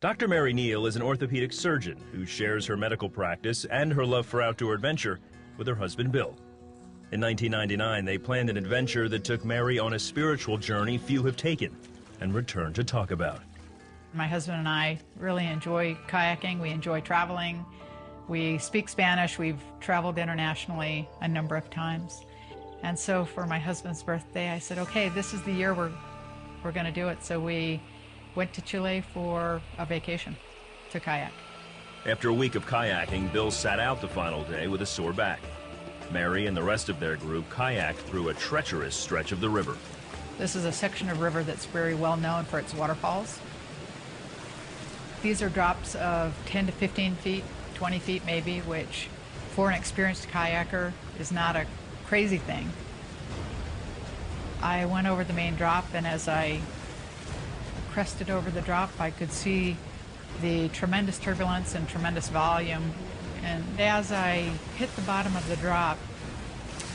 Dr. Mary Neal is an orthopedic surgeon who shares her medical practice and her love for outdoor adventure with her husband, Bill. In 1999, they planned an adventure that took Mary on a spiritual journey few have taken and returned to talk about. My husband and I really enjoy kayaking. We enjoy traveling. We speak Spanish. We've traveled internationally a number of times. And so for my husband's birthday, I said, okay, this is the year we're going to do it. So we went to Chile for a vacation to kayak. After a week of kayaking, Bill sat out the final day with a sore back. Mary and the rest of their group kayaked through a treacherous stretch of the river. This is a section of river that's very well known for its waterfalls. These are drops of 10 to 15 feet, 20 feet maybe, which for an experienced kayaker is not a crazy thing. I went over the main drop, and as I crested over the drop, I could see the tremendous turbulence and tremendous volume. And as I hit the bottom of the drop,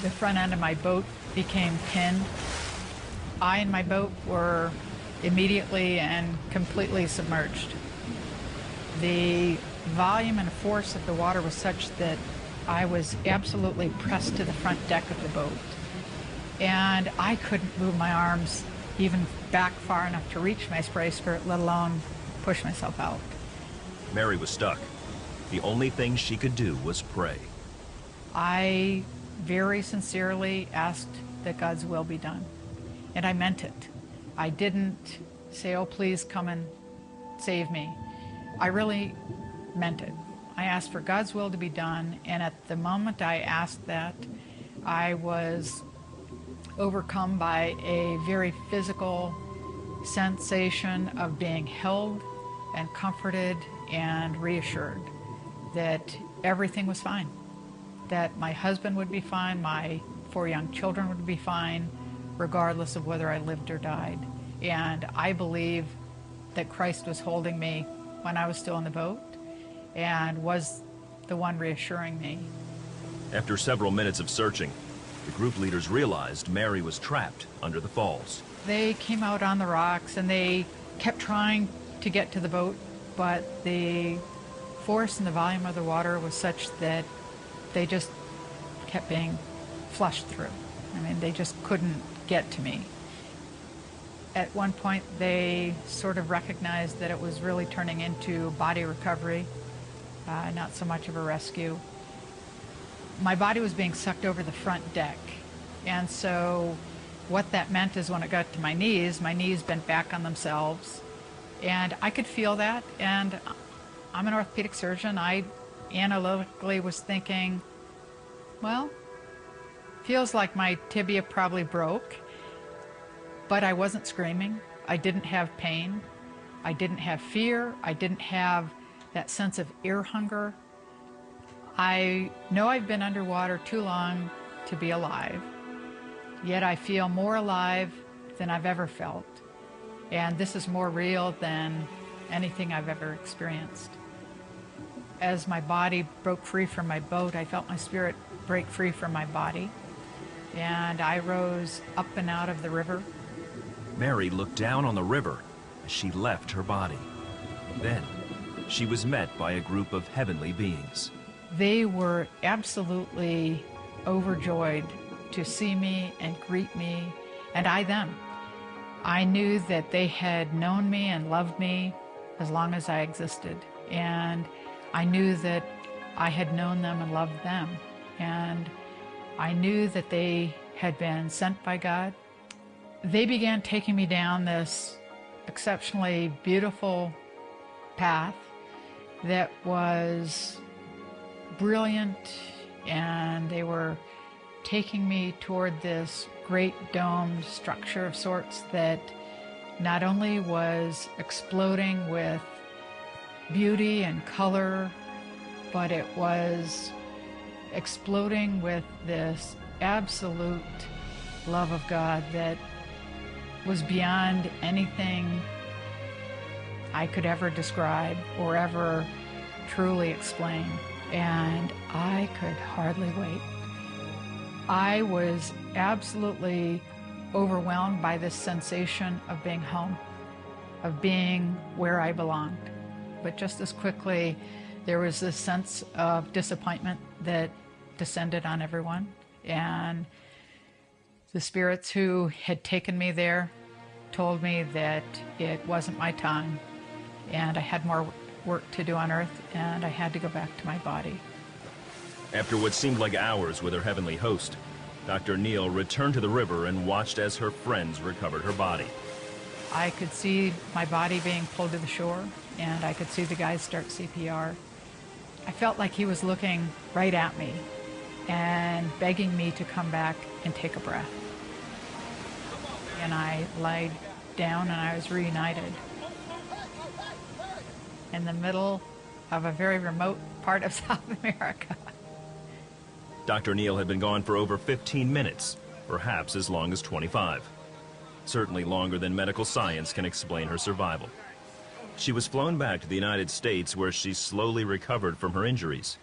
the front end of my boat became pinned. I and my boat were immediately and completely submerged. The volume and force of the water was such that I was absolutely pressed to the front deck of the boat. And I couldn't move my arms even back far enough to reach my spray skirt, let alone push myself out. Mary was stuck. The only thing she could do was pray. I very sincerely asked that God's will be done, and I meant it. I didn't say, oh, please come and save me. I really meant it. I asked for God's will to be done, and at the moment I asked that, I was overcome by a very physical sensation of being held and comforted and reassured that everything was fine, that my husband would be fine, my 4 young children would be fine, regardless of whether I lived or died. And I believe that Christ was holding me when I was still in the boat and was the one reassuring me. After several minutes of searching, the group leaders realized Mary was trapped under the falls. They came out on the rocks and they kept trying to get to the boat, but the force and the volume of the water was such that they just kept being flushed through. I mean, they just couldn't get to me. At one point, they sort of recognized that it was really turning into body recovery, not so much of a rescue. My body was being sucked over the front deck, and so what that meant is when it got to my knees bent back on themselves, and I could feel that, and I'm an orthopedic surgeon. I analytically was thinking, well, feels like my tibia probably broke, but I wasn't screaming. I didn't have pain. I didn't have fear. I didn't have that sense of ear hunger. I know I've been underwater too long to be alive, yet I feel more alive than I've ever felt. And this is more real than anything I've ever experienced. As my body broke free from my boat, I felt my spirit break free from my body, and I rose up and out of the river. Mary looked down on the river as she left her body. Then, she was met by a group of heavenly beings. They were absolutely overjoyed to see me and greet me, and I them. I knew that they had known me and loved me as long as I existed, and I knew that I had known them and loved them, and I knew that they had been sent by God. They began taking me down this exceptionally beautiful path that was brilliant, and they were taking me toward this great domed structure of sorts that not only was exploding with beauty and color, but it was exploding with this absolute love of God that was beyond anything I could ever describe or ever truly explain. And I could hardly wait. I was absolutely overwhelmed by this sensation of being home, of being where I belonged. but just as quickly there was this sense of disappointment that descended on everyone. And the spirits who had taken me there told me that it wasn't my time and I had more work to do on earth and I had to go back to my body. After what seemed like hours with her heavenly host, Dr. Neal returned to the river and watched as her friends recovered her body. I could see my body being pulled to the shore, and I could see the guys start CPR. I felt like he was looking right at me and begging me to come back and take a breath. And I lied down and I was reunited in the middle of a very remote part of South America. Dr. Neal had been gone for over 15 minutes, perhaps as long as 25. Certainly longer than medical science can explain her survival. She was flown back to the United States where she slowly recovered from her injuries.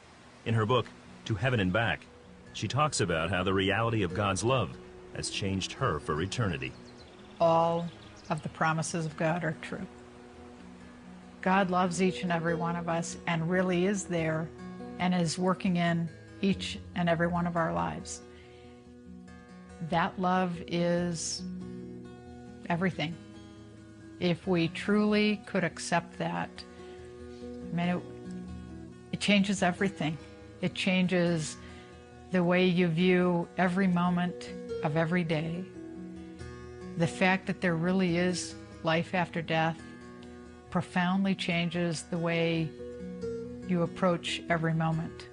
In her book, To Heaven and Back, she talks about how the reality of God's love has changed her for eternity. All of the promises of God are true. God loves each and every one of us and really is there and is working in each and every one of our lives. That love is everything. If we truly could accept that, I mean, it changes everything. It changes the way you view every moment of every day. The fact that there really is life after death profoundly changes the way you approach every moment.